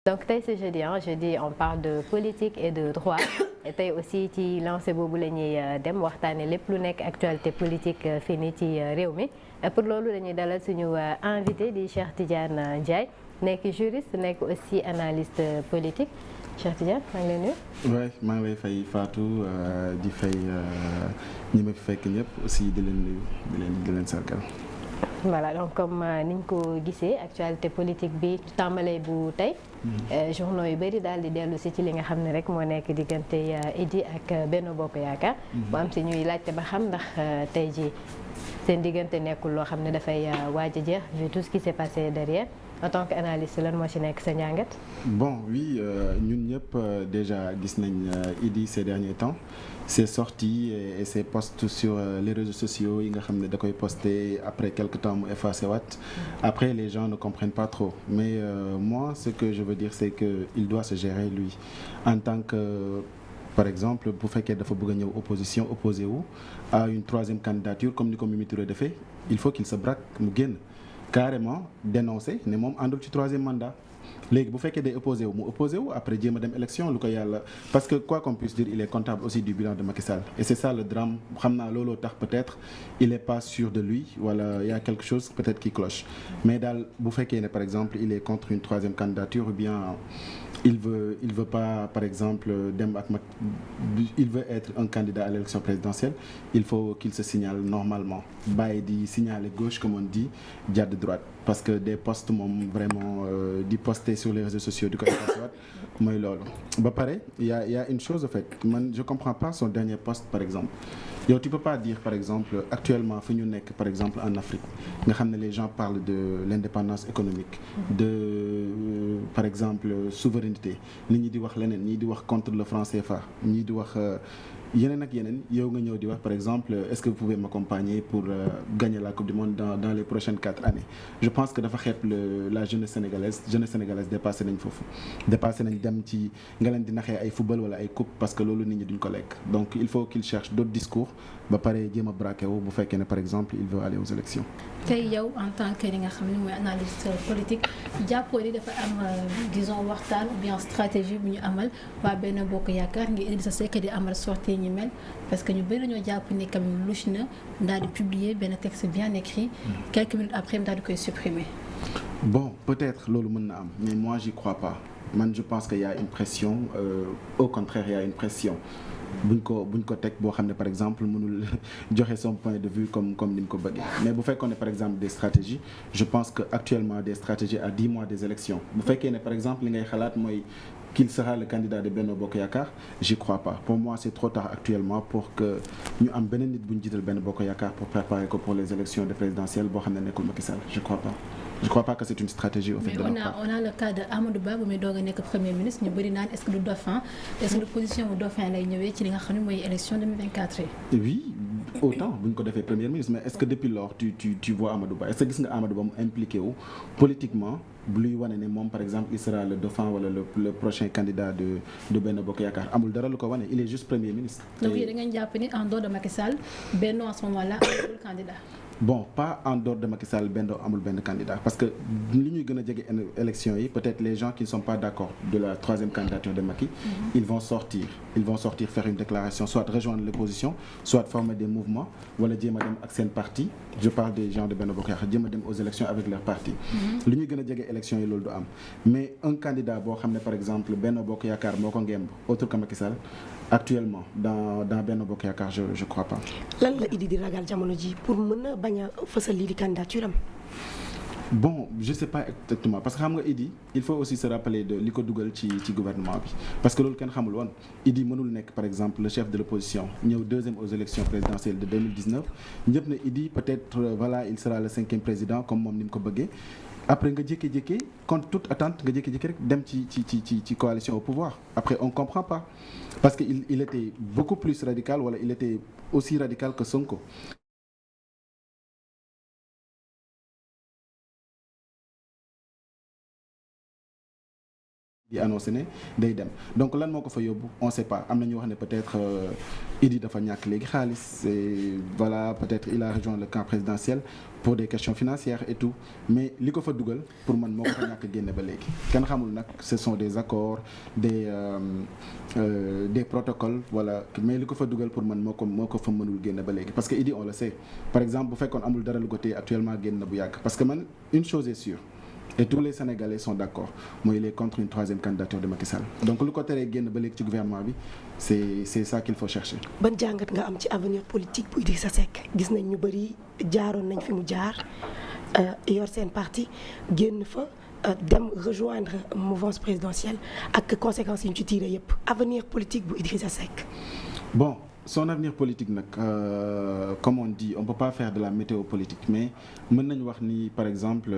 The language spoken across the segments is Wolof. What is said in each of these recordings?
donc tey c'est jeudi on parle de politique et de droit et tey aussi ci lancé boobu la ñuy dem waxtaane lépp lu nekk actualité politique fii nii ci réew mi pour loolu dañuy dalal suñu invité di Cheikh Tidiane Ndiaye nekk juriste nekk aussi analyste politique Cheikh Tidiane maa ngi lay nuyu. oui maa ngi lay fay Fatou di fay ñi ma fi fekk ñëpp aussi di leen nuyu di leen sargal. voilà donc comme niñ ko gisee actualité politique bi tàmbalee bu tey journaux yu bëri daal di dellu si ci li nga xam ne rek moo nekk diggante Idy ak Benno Bokk Yaakaar bu am si ñuy laajte ba xam ndax tey ji seen diggante nekkul loo xam ne dafay waaj a jeex vu tout ce qui s'est passé derrière en tant qu'analyste lan moo ci nekk sa njàngat. bon oui ñun ñëpp déjà gis nañ Idy ces derniers temps ses sorties et ses posts sur les réseaux sociaux yi nga xam ne da koy poster après quelque temps mu effacé waat après les gens ne comprennent pas trop mais moi ce que je veux dire c'est que il doit se gérer lui en tant que par exemple bu fekkee dafa bëgg a ñëw opposition opposé wu à une troisième candidature comme ni ko Mimi Touré defee il faut qu'il se braque mu génn carrément dénoncer ne moom àndul ci troisième mandat léegi bu fekkee day opposé wu mu opposé wu après jéem a dem élection lu ko yàlla parce que quoi qu'on puisse dire il est comptable aussi du bilan de Macky Sall et c'est ça le drame xam naa looloo tax peut-être il est pas sûr de lui wala il y a quelque chose peut-être qui cloche mais daal bu fekkee ne par exemple il est contre une troisième candidature ou bien il veut pas par exemple dem ak il veut être un candidat à l'élection présidentielle il faut qu'il se signale normalement bàyyi di signaler gauche comme on dit jàdd droite parce que des posts moom vraiment di poster sur les réseaux sociaux di ko effacé waat mooy loolu ba pare il y a une chose en fait man je comprends pas son dernier post par exemple yow tu peux pas dire par exemple actuellement fi ñu nekk par exemple en Afrique nga xam ne les gens parlent de l'indépendance économique de par exemple souveraineté nit ñi di wax leneen ñii di wax contre le franc CFA ñii di wax yeneen ak yeneen yow nga ñëw di wax par exemple est-ce que vous pouvez m'accompagner pour gagner la coupe du monde dans les prochaines 4 années je pense que dafa xeeb la jeunesse sénégalaise dépassé nañ foofu dépassé nañ dem ci nga leen di naxee ay football wala ay coupe parce que loolu nit ñi duñ ko lekk donc il faut qu'il cherche d'autres discours ba pare jéem a braqué wu bu fekkee ne par exemple il veut aller aux élections. tey yow en tant que li nga xam ne mooy analyste politique jàppoo ni dafa am disons waxtaan ou bien stratégie bu ñu amal waa Benno Bokk Yaakaar ngir Idrissa Seck di amal sortie ñi mel parce que ñu bëri ñoo jàpp ni quand même louche na daal di publier benn texte bien écrit quelques minutes après daal di koy supprimer. bon peut-être loolu mën na am mais moi j'y crois pas man je pense qu'il y a une pression au contraire il y a une pression. buñ ko teg boo xam ne par exemple mënul joxe son point de vue comme ni mu ko bëggee mais bu fekkoon ne par exemple des stratégies je pense que actuellement des stratégies à 10 mois des élections bu fekkee ne par exemple li ngay xalaat mooy qu'il sera le candidat de Benno Bokk Yaakaar j'y crois pas pour moi c'est trop tard actuellement pour que ñu am beneen nit bu ñu jiital Benno Bokk Yaakaar pour préparer ko pour les élections de présidentielles boo xam ne nekkul Macky Sall je crois pas que c'est une stratégie au fait de mais on a le cas de Amadou Ba bu muy doog a nekk premier ministre ñu bëri naan est-ce que du dauphin est-ce que du position bu dauphin lay ñëwee ci li nga xam ne mooy élection 2024 yi. oui autant bu ñu ko defee premier ministre mais est-ce que depuis lors tu vois Amadou Ba est-ce que gis nga Amadou Ba mu impliqué wu politiquement bu luy wane ne moom par exemple il sera le dauphin wala le prochain candidat de Benno Bokk Yaakaar amul dara lu ko wane il est juste premier ministre. donc yéen da ngeen jàpp ni en dehors de Macky Sall Benno en ce moment-là amul candidat. bon pas en dehors de Macky Sall Benno amul benn candidat parce que li ñuy gën a jege élection yi peut-être les gens qui ne sont pas d'accord de la troisième candidature de Macky ils vont sortir faire une déclaration soit rejoindre l'opposition soit former des mouvements wala jéem a dem ak seen parti je parle des gens de Benno Bokk Yaakaar jéem a dem aux élections avec leur parti li ñuy gën a jege élection yi loolu du am mais un candidat boo xam ne par exemple Benno Bokk Yaakaar moo ko ngemb autre que Macky Sall actuellement dans Benno Bokk Yaakaar je crois pas. lan la Idy di ragal jamono ji pour mën a bañ a fësal lii di candidature am. bon je sais pas exactement parce que xam nga Idy il faut aussi se rappeler de li ko dugal ci gouvernement bi parce que loolu kenn xamul woon Idy mënul nekk par exemple le chef de l'opposition ñëw deuxième aux élections présidentielles de 2019 ñëpp ne Idy peut-être voilà il sera le 5e président comme moom ni mu ko bëggee après nga jékki-jékki contre toute attente nga jékki-jékki rek dem ci coalition au pouvoir après on comprend pas parce que il était beaucoup plus radical wala il était aussi radical que Sonko. di annoncé ne day dem donc lan moo ko fa yóbbu on sait pas am na ñu wax ne peut-être Idy dafa ñàkk léegi xaalis et voilà peut-être il a rejoint le camp présidentiel pour des questions financières et tout mais li ko fa dugal pour man moo ko fa ñàkk génne ba léegi kenn xamul nag ce sont des accords des protocoles voilà mais li ko fa dugal pour man moo ko fa mënul génne ba léegi parce que Idy on le sait par exemple bu fekkoon amul dara lu ko téye actuellement génn na bu yàgg parce que man une chose est sûre et tous les Sénégalais sont d'accord mooy il est contre une troisième candidature de Macky Sall donc lu ko teree génn ba léegi ci gouvernement bi c'est ça qu'il faut chercher. ban jàngat nga am ci avenir politique bu Idrissa Seck gis nañ ñu bëri jaaroon nañ fi mu jaar yor seen parti génn fa dem rejoindre mouvance présidentielle ak conséquences yi ñu ci tiré yëpp avenir politique bu Idrissa Seck. Bon. Son avenir politique nag comme on dit on peut pas faire de la météo politique mais mën nañu wax ni par exemple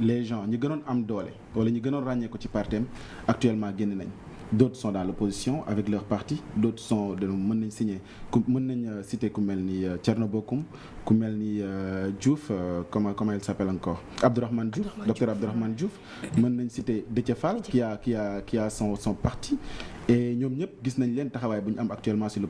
les gens ñi gënoon am doole wala ñi gënoon ràññee ko ci partem actuellement génn nañ d'autres sont dans l'opposition avec leur parti d'autres sont mën nañ signer mën nañ citer ku mel ni Thierno Bocoum ku mel ni Diouf comment il s'appelle encore Abdourahmane Diouf docteur Abdourahmane Diouf mën nañ citer Déthié Fall qui a son parti et ñoom ñëpp gis nañ leen taxawaay bu ñu am actuellement ci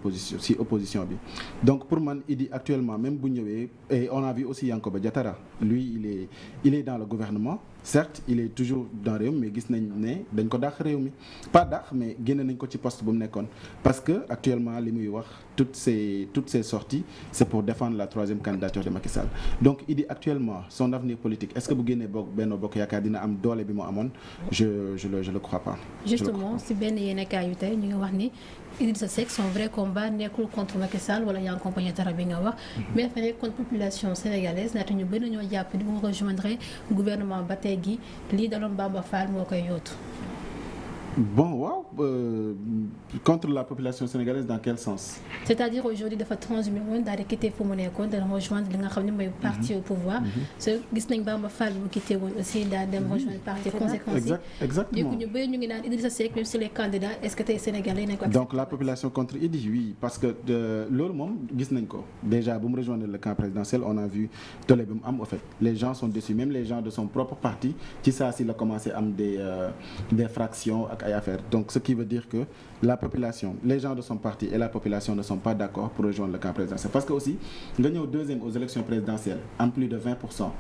opposition bi donc pour man Idy actuellement même bu ñëwee et on a vu aussi Yankoba Diattara lui il est dans le gouvernement certes il est toujours dans réew mi mais gis nañ ne dañ ko dàq réew mi pas dàq mais génne nañ ko ci poste bu mu nekkoon parce que actuellement li muy wax toutes ces sorties c'est pour défendre la troisième candidature de Macky Sall donc Idy actuellement son avenir politique est-ce que bu génnee Benno Bokk Yaakaar dina am doole bi mu amoon je le crois pas. Justement si benn yéenekaay yu tey ñu ngi wax ni Idrissa Seck son vrai combat nekkul contre Macky Sall wala Yankoba Diattara bi nga wax mais dafa nekk contre population sénégalaise ndaxte ñu bëri ñoo jàpp ni mu rejoindre gouvernement ba tey gi lii daloon Bamba Fall moo koy yóotu. Bon waaw contre la population sénégalaise dans quel sens? C'est-à-dire aujourd'hui dafa transhumé woon daal di quitter fu mu nekkoon daal rejoindre li nga xam ne mooy parti au pouvoir. gis nañ Bamba Fall bu quitté woon aussi daal dem rejoindre parti conséquences yi. Exactement ñu bëri ñu ngi naan Idrissa Seck même si les candidats est-ce que tey Sénégalais nañ ko. Donc la population contre Idy oui parce que loolu moom gis nañ ko déjà bu mu rejoindre le camp présidentiel on a vu doole bi mu am au fait les gens sont déçus même les gens de son propre parti ci saa si la commencé am des fractions ak ay affaires donc ce qui veut dire que la population les gens de son parti et la population ne sont pas d'accord pour rejoindre le camp présidentiel parce que aussi nga ñëw deuxième aux élections présidentielles am plus de 20%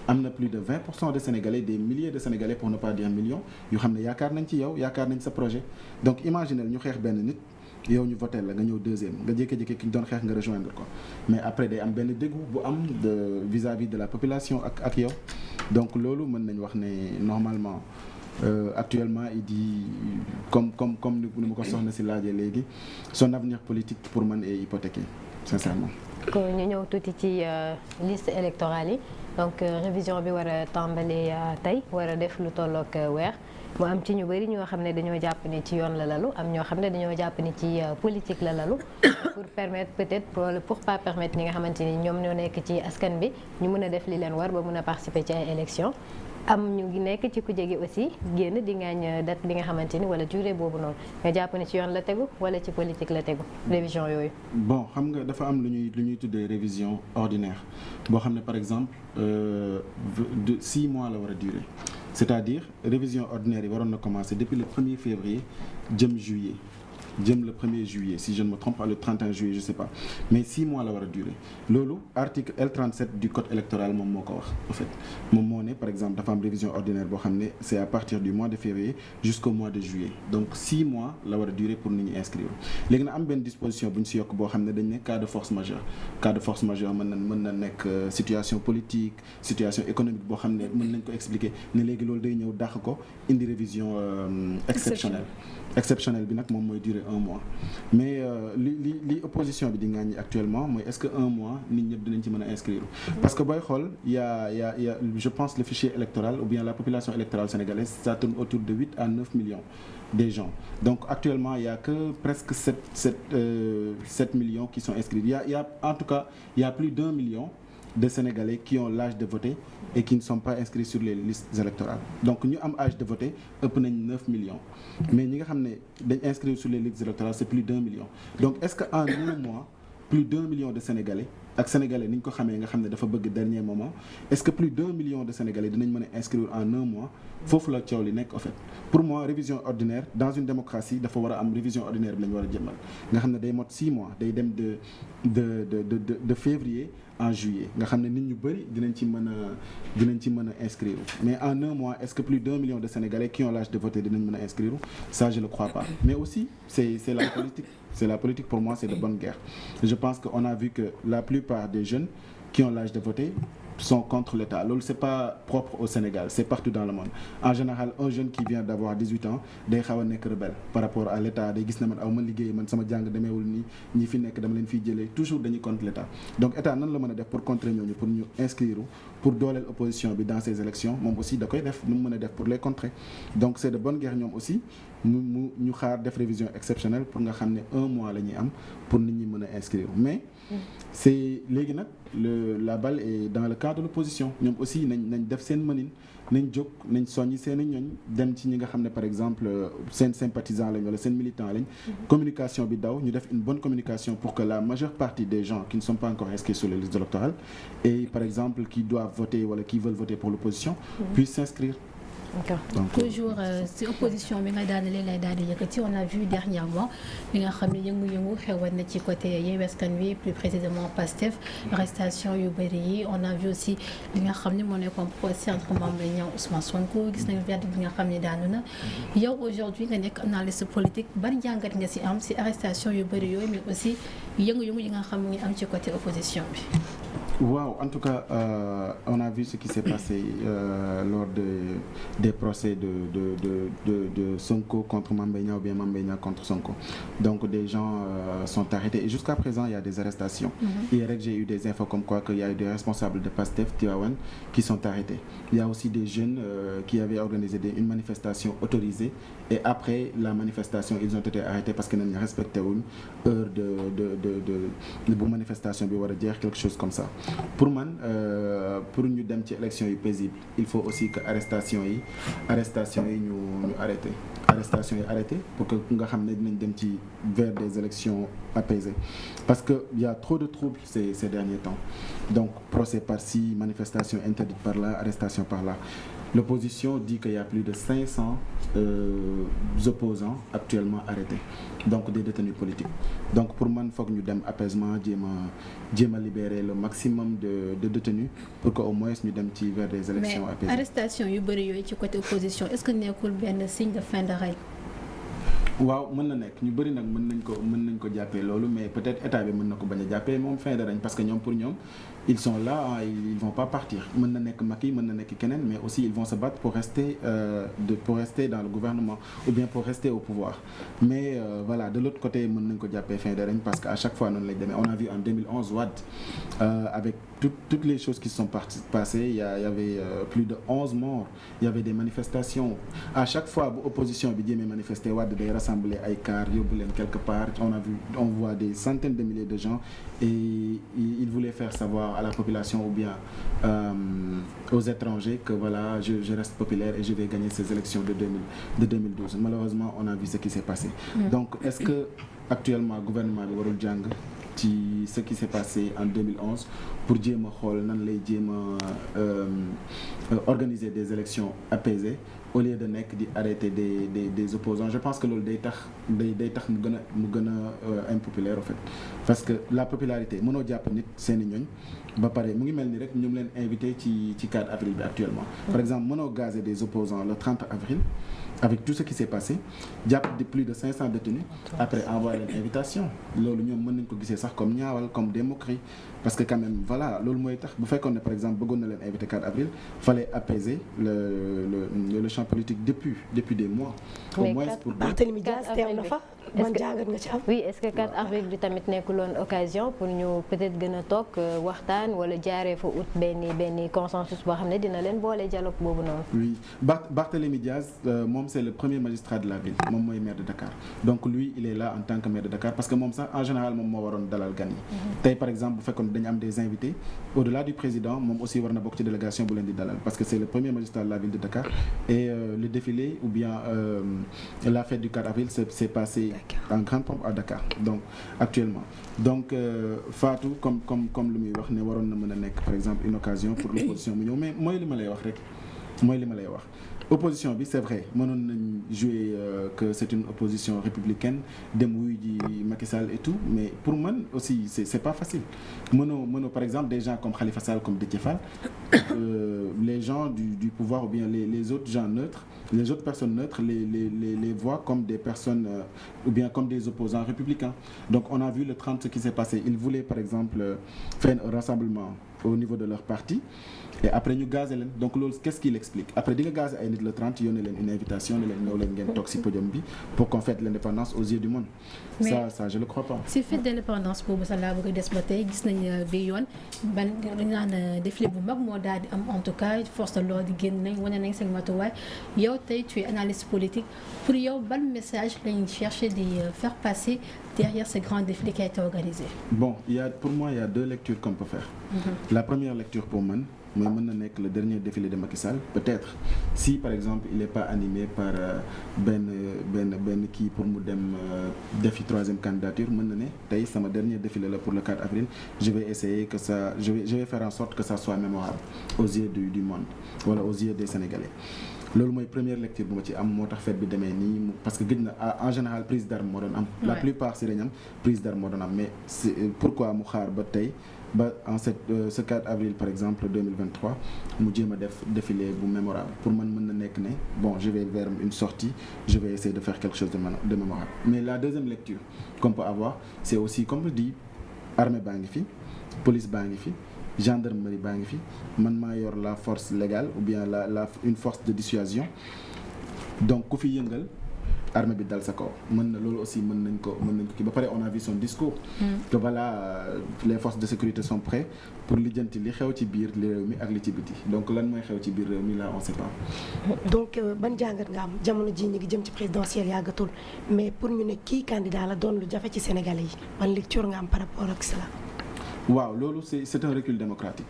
am na plus de 20% de Sénégalais des milliers de Sénégalais pour ne pas dire millions yu xam ne yaakaar nañ ci yow yaakaar nañ sa projet donc imaginez ñu xeex benn nit yow ñu voté la nga ñëw deuxième nga jékki-jékki ki ñu doon xeex nga rejoindre ko mais après day am benn dégoût bu am de vis-à-vis de la population ak yow donc loolu mën nañ wax ne normalement actuellement il dit comme ni ma ko soxna si laajee léegi son avenir politique pour man est hypothéqué sincèrement. ko ñu ñëw tuuti ci liste électorale yi donc révision bi war a tàmbali tey war a def lu tollook weer mu am ci ñu bëri ñoo xam ne dañoo jàpp ni ci yoon la lalu am ñoo xam ne dañoo jàpp ni ci politique la lalu pour permettre peut-être pour pas permettre ñi nga xamante ni ñoom ñoo nekk ci askan bi ñu mën a def li leen war ba mën a participer ci ay élections. am ñu ngi nekk ci kujje gi aussi génn di ngaañ date bi nga xamante ni wala durée boobu noonu nga jàpp ne ci yoon la tegu wala ci politique la tegu révision yooyu. bon xam nga dafa am lu ñuy tuddee révision ordinaire boo xam ne par exemple de 6 mois la war a durer c'est-à-dire révision ordinaire yi waroon na commencer depuis le 1er février jëm juillet. jëm le 1er juillet si je ne me trompe pas le 31 juillet je sais pas mais 6 mois la war a durer loolu article L37 du code électoral moom moo ko wax en fait moom moo ne par exemple dafa am révision ordinaire boo xam ne c'est à partir du mois de février jusqu'au mois de juillet donc 6 mois la war a durer pour nit ñi inscrire léegi na am benn disposition bu ñu si yokk boo xam ne dañ ne cas de force majeure mën na nekk situation politique situation économique boo xam ne mën nañ ko expliquer ne léegi loolu day ñëw dàq ko indi révision exceptionnelle bi nag moom mooy durer 1 mois mais li opposition bi di ngaañi actuellement mooy est-ce que 1 mois nit ñëpp dinañ ci mën a inscrire parce que booy xool y a je pense le fichier électoral ou bien la population électorale sénégalaise ça tourne autour de 8 à 9 millions des gens donc actuellement il y a que presque 7 millions qui sont inscrits il y a en tout cas il y a plus d'1 million de Sénégalais qui ont l'âge de voter et qui ne sont pas inscrits sur les listes électorales donc ñu am âge de voter ëpp nañ 9 millions mais ñi nga xam ne dañ inscrire sur les listes électorales c'est plus d'1 million donc est-ce que en 1 mois plus d'1 million de Sénégalais ak sénégalais ni ñu ko xamee nga xam ne dafa bëgg dernier moment est-ce que plus d'1 million de sénégalais dinañ mën a inscrire en un mois foofu la coow li nekk en fait pour moi révision ordinaire dans une démocratie dafa war a am révision ordinaire bi la ñu war a jëmmal nga xam ne day mot 6 mois day dem de février en juillet nga xam ne nit ñu bëri dinañ ci mën a inscrire mais en un mois est-ce que plus d'1 million de sénégalais qui ont l'âge de voter dinañ mën a inscrire ça je le crois pas mais aussi c'est la politique pour moi c'est de bonne guerre je pense que on a vu que la plupart des jeunes qui ont l'âge de voter sont contre l'État loolu c'est pas propre au Sénégal c'est partout dans le monde en général un jeune qui vient d'avoir 18 ans day xaw a nekk rebelle par rapport à l'État day gis na man aw ma liggéey man sama jàng demeewul nii ñi fi nekk dama leen fiy jëlee toujours dañuy contre l'État donc État nan la mën a def pour contrer ñooñu pour ñu inscrire pour dooleel opposition bi dans ces élections moom aussi da koy def nu mu mën a def pour les contrer donc c'est de bonne guerre ñoom aussi ñu xaar def révision exceptionnelle pour nga xam ne un mois la ñuy am pour nit ñi mën a inscrire mais c'est léegi nag la balle est dans le camp de l'opposition ñoom aussi nañ def seen mënin nañ jóg nañ soññi seen i ñooñ dem ci ñi nga xam ne par exemple seen sympathisant lañ wala seen militant lañ communication bi daw ñu def une bonne communication pour que la majeure partie des gens qui ne sont pas encore inscrits sur les listes électorales et par exemple qui doivent voter wala qui veulent voter pour l'opposition puissent s'inscrire. Donc toujours si opposition bi nga daanalee lay daal di yëkkati on a vu dernièrement li nga xam ne yëngu-yëngu xewoon na ci côté Yewwi Askan Wi plus précisément Pastef arrestation yu bëri yi on a vu aussi li nga xam ne moo nekkoon procès entre Mame Mbaye Niang Ousmane Sonko gis nañu verdict bi nga xam ne daanu na yow aujourd'hui nga nekk analyste politique bari jàngat nga si am si arrestation yu bëri yooyu mais aussi yëngu-yëngu yi nga xam ne ngi am ci côté opposition bi. Wow, en tout cas, on a vu ce qui s'est passé lors des procès de Sonko contre Mame Mbaye Niang ou bien Mame Mbaye Niang contre Sonko. Donc des gens sont arrêtés et jusqu'à présent il y a des arrestations. Hier j'ai eu des infos comme quoi qu'il y a eu des responsables de Pastef Tivaouane qui sont arrêtés. Il y a aussi des jeunes qui avaient organisé une manifestation autorisée et après la manifestation ils ont été arrêtés parce que nañ respecté wuñ heure bu manifestation bi war a jeex quelque chose comme ça. Pour man pour ñu dem ci élection yu paisible il faut aussi que arrestation yi ñu arrêté pour que nga xam ne dinañ dem ci vers des élections apaisées parce que il y a trop de troubles ces derniers temps donc procès par-ci manifestation interdite par là arrestation par là. L'opposition dit qu'il y a plus de 500 opposants actuellement arrêtés donc des détenus politiques donc pour man foog ñu dem apaisement jéem a libérer le maximum de détenus pour que au moins ñu dem ci vers des élections apaisées. Mais arrestation yu bëri yooyu ci côté opposition est-ce que nekkul benn signe de fin de règne? waaw mën na nekk ñu bëri nag mën nañ ko jàppee loolu mais peut-être état bi mën na ko bañ a jàppee moom fin de règne parce que ñoom pour ñoom ils sont là ils vont pas partir mën na nekk Macky mën na nekk keneen mais aussi ils vont se battre pour rester dans le gouvernement ou bien pour rester au pouvoir mais voilà de l'autre côté mën nañ ko jàppee fin de règne parce que à chaque fois noonu lañ demee on a vu en 2011 Wade avec toutes les choses qui se sont passées il y avait plus de 11 morts il y avait des manifestations à chaque fois bu opposition bi jéemee manifester Wade day rassembler ay cars yóbbu leen quelque part on voit des centaines de milliers de gens et il voulait faire savoir à la population ou bien aux étrangers que voilà je reste populaire et je vais gagner ces élections de 2012 malheureusement on a vu ce qui s'est passé donc est-ce que actuellement gouvernement bi warul jàng ci ce qui s'est passé en 2011 pour jéem a xool nan lay jéem a organiser des élections apaisées au lieu de nekk di arrêter des opposants je pense que loolu day tax mu gën a impopulaire en fait parce que la popularité mënoo jàpp nit seeni ñooñ ba pare mu ngi mel ni rek ñu ngi leen invité ci 4 avril bi actuellement par exemple mënoo gazer des opposants le 30 avril avec tout ce qui s'est passé jàpp de plus de 500 détenus après envoyer leen invitation loolu ñoom mën nañ ko gisee sax comme ñaawal comme des moqueries parce que quand même voilà loolu mooy tax bu fekkoon ne par exemple bëggoon na leen invité 4 avril fallait apaiser le champ politique depuis des mois. Au moins pour Barthélémy Dias teew na fa. man jàngat nga ci am. oui est-ce que 4 avril bi tamit nekkuloon occasion pour ñu peut-être gën a toog waxtaan wala jaaree fa ut benn consensus boo xam ne dina leen boole dialogue boobu noonu. oui Barthélémy Dias moom c'est le premier magistrat de la ville moom mooy maire de Dakar donc lui il est là en tant que maire de Dakar parce que moom sax en général moom moo waroon dalal gan yi. tey par exemple bu fekkoon dañu am des invités au-delà du président moom aussi war na bokk ci délégation bu leen di dalal parce que c'est le premier magistrat de la ville de Dakar et le défilé ou bien la fête du 4 avril s'est passé en grande pompe à Dakar donc actuellement donc Fatou comme lu muy wax ne waroon na mën a nekk par exemple une occasion pour l'opposition mu ñëw mais mooy li ma lay wax rek mooy li ma lay wax opposition bi c'est vrai mënoon nañ jouer que c'est une opposition républicaine dem wuyu ji Macky Sall et tout mais pour man aussi c'est pas facile mënoo par exemple des gens comme Khalifa Sall comme Déthié Fall les gens du pouvoir ou bien les autres gens neutres les autres personnes neutres les voient comme des personnes ou bien comme des opposants républicains donc on a vu le 30 ce qui s'est passé ils voulaient par exemple faire un rassemblement au niveau de leur parti et après ñu gazé leen donc loolu qu'est-ce qu'il explique après di nga gazé ay nit le 30 yónnee leen une invitation ne leen ñëw leen ngeen toog ci podium bi pour qu'on fête l'indépendance aux yeux du monde. Mais ça je le crois pas. si fête d'indépendance boobu sax laa bëgg a des ba tey gis nañ bi yoon ban dañu naan défilé bu mag moo daal di am en tout cas force de l'ordre di génn nañ wane nañ seen matuwaay yow tey tu es analyste politique pour yow ban message lañ chercher di faire passer derrière ce grand défilé qui a été organisé. Bon pour moi il y a deux lectures qu'on peut faire. La première lecture pour man mooy mën na nekk le dernier défilé de Macky Sall peut-être si par exemple il est pas animé par benn kii pour mu dem defi troisième candidature mën na ne tey sama dernier défilé la pour le 4 avril je vais essayer que ça je vais faire en sorte que ça soit mémorable aux yeux du monde wala aux yeux des Sénégalais loolu mooy première lecture bu ma ci am moo tax fête bi demee nii parce que gëj na en général prise d'armes moo doon am la plupart si dañ am prise d'armes moo doon am mais c'est pourquoi mu xaar ba tey ba en ce 4 avril par exemple 2023 mu jéem a def défilé bu mémorable pour man mën na nekk ne bon je vais vers une sortie je vais essayer de faire quelque chose de mémorable mais la deuxième lecture qu'on peut avoir c'est aussi comme je dis armée baa ngi fi police baa ngi fi gendarmerie baa ngi fi man maa yor la force légale ou bien une force de dissuasion donc ku fi yëngal armée bi dal sa kaw mën na loolu aussi mën nañ ko kii ba pare on a vu son discours que voilà les forces de sécurité sont prêtes pour lijjanti li xew ci biir réew mi ak li ci biti donc lan mooy xew ci biir réew mi là on sait pas. donc ban jàngat nga am jamono ji ñu ngi jëm ci présidentielle yàggatul mais pour ñu ne kii candidat la doon lu jafe ci Sénégalais yi ban lecture nga am par rapport ak cela. waaw loolu c'est un recul démocratique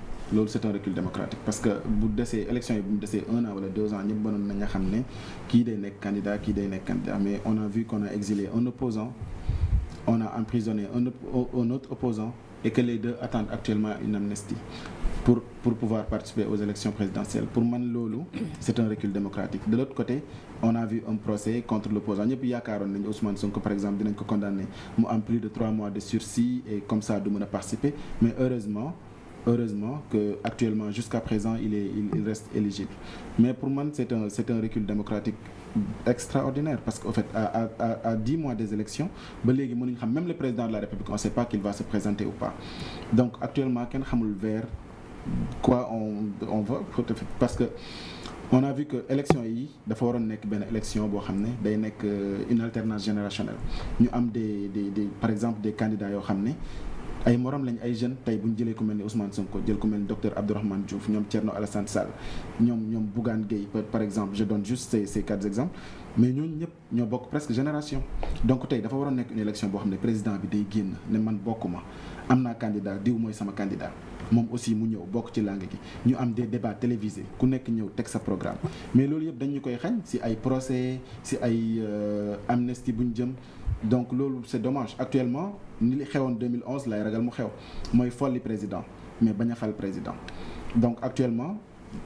parce que bu desee élection yi bu mu desee 1 an wala 2 ans ñëpp mënoon nañu xam ne kii day nekk candidat mais on a vu qu'on a exilé un opposant on a emprisonné un autre opposant et que les deux attendent actuellement une amnistie pour pouvoir participer aux élections présidentielles pour man loolu c'est un recul démocratique de l'autre côté on a vu un procès contre l'opposant ñëpp yaakaaroon nañu Ousmane Sonko par exemple dinañ ko condamner mu am plus de 3 mois de sursis et comme ça du mën a participer mais heureusement que actuellement jusqu'à présent il reste éligible mais pour man c'est un recul démocratique extraordinaire parce qu'en fait à 10 mois des élections ba léegi mënuñu xam même le président de la République on sait pas qu'il va se présenter ou pas donc actuellement kenn xamul vers quoi on va parce que on a vu que élection yi dafa waroon nekk benn élection boo xam ne day nekk une alternance générationnelle ñu am des par exemple des candidats yoo xam ne ay morom lañ ay jeunes tey bu ñu jëlee ku mel ni Ousmane Sonko jël ku mel ni docteur Abdourahmane Diouf ñoom Thierno Alassane Sall ñoom Bougane Gueye par exemple je donne juste ces 4 exemples mais ñooñu ñëpp ñoo bokk presque génération donc tey dafa waroon nekk une élection boo xam ne président bi day génn ne man bokkuma am naa candidat diw mooy sama candidat moom aussi mu ñëw bokk ci langue gi ñu am des débats télévisés ku nekk ñëw teg sa programme mais loolu yëpp dañu koy xañ ci ay procès ci ay amnistie bu ñu jëm donc loolu c'est dommage actuellement ni li xewoon 2011 lay ragal mu xew mooy folli président mais bañ a fal président donc actuellement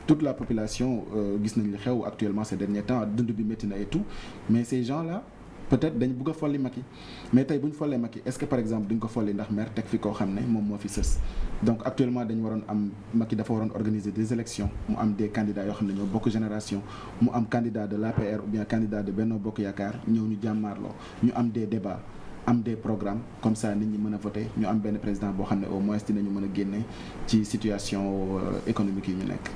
toute la population gis nañ li xew actuellement ces derniers temps dund bi métti na et tout mais ces gens-là peut-être dañ bëgg a folli Macky mais tey bu ñu follee Macky est-ce que par exemple duñ ko folli ndax maire teg fi koo xam ne moom moo fi sës donc actuellement dañu waroon am Macky dafa waroon organiser des élections mu am des candidats yoo xam ne ñoo bokk génération mu am candidat de l'APR ou bien candidat de Benno Bokk Yaakaar ñëw ñu jàmmaarloo ñu am des débats am des programmes comme ça nit ñi mën a voter ñu am benn président boo xam ne au moins dinañu mën a génne ci situation économique yi ñu nekk.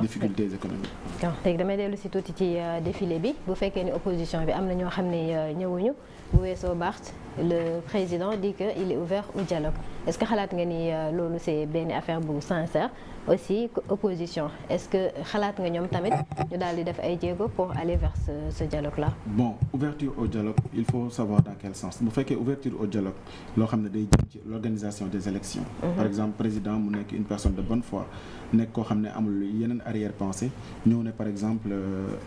difficultés économiques. donc léegi damay dellu si tuuti ci défilé bi bu fekkee ni opposition bi am na ñoo xam ne ñëwuñu bu weesoo Barth le président dit que il est ouvert au dialogue est-ce que xalaat nga ni loolu c'est benn affaire bu sincère aussi opposition est-ce que xalaat nga ñoom tamit ñu daal di def ay jéego pour aller vers ce dialogue-là. Bon, ouverture au dialogue il faut savoir dans quel sens bu fekkee ouverture au dialogue loo xam ne day jëm ci l'organisation des élections. Par exemple président mu nekk une personne de bonne foi nekk koo xam ne amul yeneen arrière-pensée ñëw ne par exemple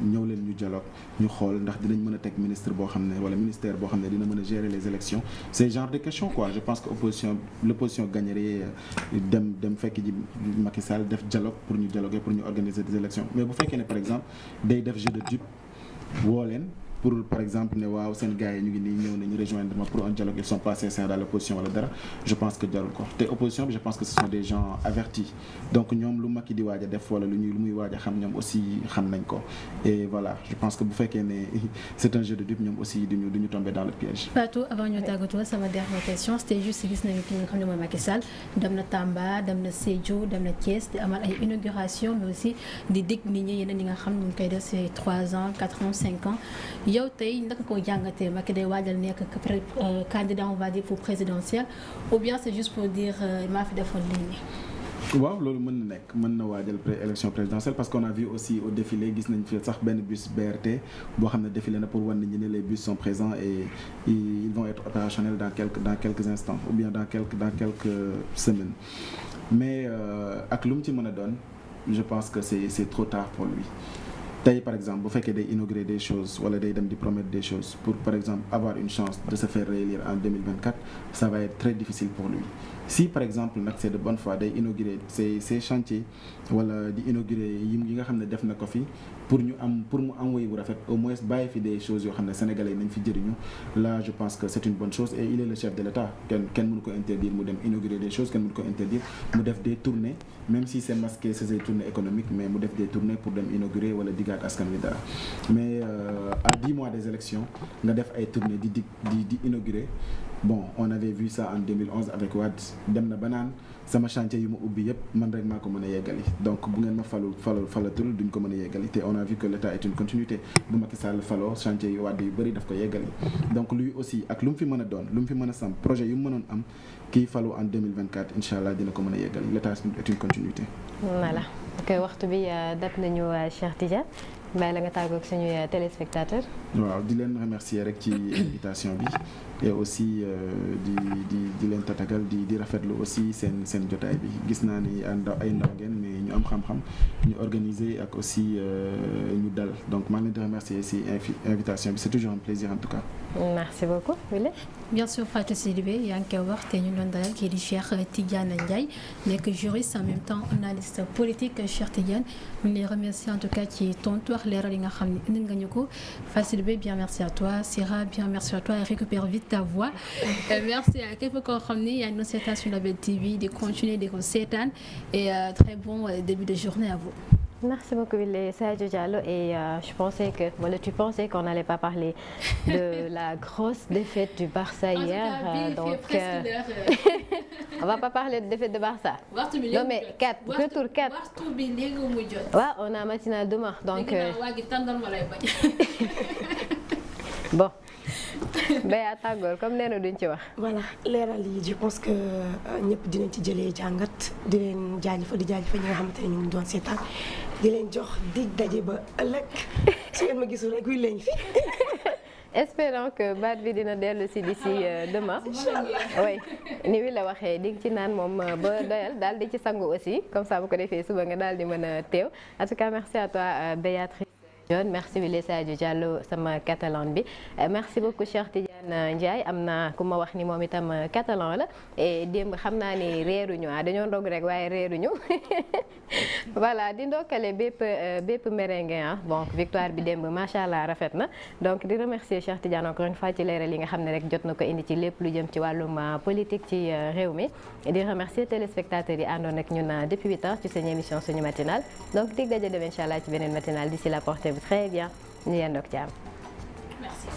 ñëw leen ñu dialogue ñu xool ndax dinañ mën a teg ministre boo xam ne wala ministère boo xam ne dina mën a gérer les élections c'est genre de question quoi. Je pense que l'opposition gagnerait dem fekk ji Macky Sall def dialogue pour ñu dialoguer pour ñu organiser des élections mais bu fekkee ne par exemple day def jeu de dupe woo leen pour par exemple ne waaw seen gars yi ñu ngi nii ñëw nañu rejoindre ma pour un dialogue ils sont pas sincères dans l'opposition wala dara je pense que jarul ko te opposition bi je pense que ce sont des gens avertis donc ñoom lu Macky di waaj a def wala lu muy waaj a xam ñoom aussi xam nañ ko et voilà je pense que bu fekkee ne c'est un jeu de dupe ñoom aussi duñu tomber dans le piège. Fatou avant ñu tàggatoo sama dernière question c'était juste gis nañu ki nga xam ne mooy Macky Sall dem na Tamba dem na Sédhiou dem na Thiès di amal ay inauguration mais aussi di dig nit ñi yeneen yi nga xam ne ñu ngi koy def c'est 3 ans 4 ans 5 ans. yow tey naka ko jàngatee Macky day waajal nekk candidat on va dire pour présidentiel ou bien c'est juste pour dire maa fi defoon lii nii. waaw loolu mën na nekk mën na waajal élection présidentielle parce qu'on a vu aussi au défilé gis nañ fi sax benn bus BRT boo xam ne défilé na pour wan nit ñi ne les bus sont présents et ils vont être opérationnels dans quelques instants ou bien dans quelques semaines mais ak lu mu ci mën a doon je pense que c'est trop tard pour lui. tey par exemple bu fekkee day inaugurer des choses wala day dem di promettre des choses pour par exemple avoir une chance de se faire réélire en 2024 ça va être très difficile pour lui si par exemple nag c'est de bonne foi day inaugurer ces chantiers wala di inaugurer yi nga xam ne def na ko fi pour mu am woy bu rafet au moins bàyyi fi des choses yoo xam ne sénégalais yi nañ fi jëriñu là je pense que c'est une bonne chose et il est le chef de l'État kenn mënu ko interdire mu dem inaugurer des choses kenn mënu ko interdire mu def des tournées même si c'est masqué c'est des tournées économiques mais mu def des tournées pour dem inaugurer wala diggaat askan wi dara mais à 10 mois des élections nga def ay tournées di inaugurer bon on avait vu ça en 2011 avec Wade dem na ba naan sama chantier yu ma ubbi yëpp man rek maa ko mën a yeggali donc bu ngeen ma falatul duñ ko mën a yeggali te on a vu que l'État est une continuité bu Macky Sall faloo chantier yu Wade yu bëri daf ko yeggali donc lui aussi ak lu mu fi mën a doon lu mu fi mën a sam projet yu mu mënoon am kii falu en 2024 incha allah dina ko mën a yeggali l'État est une continuité. voilà ok waxtu bi dab nañu Cheikh Tidiane mbay la nga tàggoog suñu téléspectateur. waaw di leen remercier rek ci invitation bi et aussi di leen tatagal di rafetlu aussi seen jotaay bi gis naa ni ay ndaw ngeen mais ñu am xam-xam ñu organiser ak aussi ñu dal donc maa ngi leen di remercier ci invitation bi c'est toujours un plaisir en tout cas. merci beaucoup Wile. bien sûr Fatou Sidibé yaa ngi koy wax te ñu doon dalal kii di Cheikh Tidiane Ndiaye nekk juriste en même temps analyste politique Cheikh Tidiane ñu ngi lay remercier en tout cas ci tontu wax leeral yi nga xam ne indi nga ñu ko Fatou Sidibé bien merci à toi Sira bien merci à toi et récupère vite ta voix merci à képp koo xam ne yaa ngi doon seetaan sur Label TV di continuer di ko seetaan et très bon début de journée à vous. Merci beaucoup Sadio Diallo et je pensais que tu pensais qu'on n'allait pas parler de la grosse défaite du Barça hier donc on va pas parler de défaite de Barça. Non mais 4 retour 4. waaw on a matinale demain donc bon Béya tàggoor comme nee na duñ ci wax. voilà leeral yi je pense que ñëpp dinañ ci jëlee jàngat di leen jaajëfal di jaajëfal ñi nga xamante ne ñu ngi doon seetaan di leen jox dig daje ba ëllëg su ngeen ma gisul rek wuy leen fi. espérons que baat bi dina dellu si d'ici demain. oui ni wi la waxee di nga ci naan moom ba doyal daal di ci sangu aussi comme ça bu ko defee suba nga daal di mën a teew en tout cas merci à toi Béatrice. merci Wile Sadio Diallo sama catalan bi merci beaucoup Cheikh Tidiane Ndiaye am na ku ma wax ni moom itam catalan la et démb xam naa ni reeruñu dañoo ndog rek waaye reeruñu voilà di ndokkale bépp merengue bon victoire bi démb macha allah rafet na donc di remercier Cheikh Tidiane encore une fois ci leeral yi nga xam ne rek jot na ko indi ci lépp lu jëm ci wàllum politique ci réew mi di remercier téléspectateurs yi àndoon ak ñun depuis 8 ans ci seen émission suñu matinale donc dig daje dem incha allah ci beneen matinale d'ici la portez très bien ñu yendoog ci am. Merci.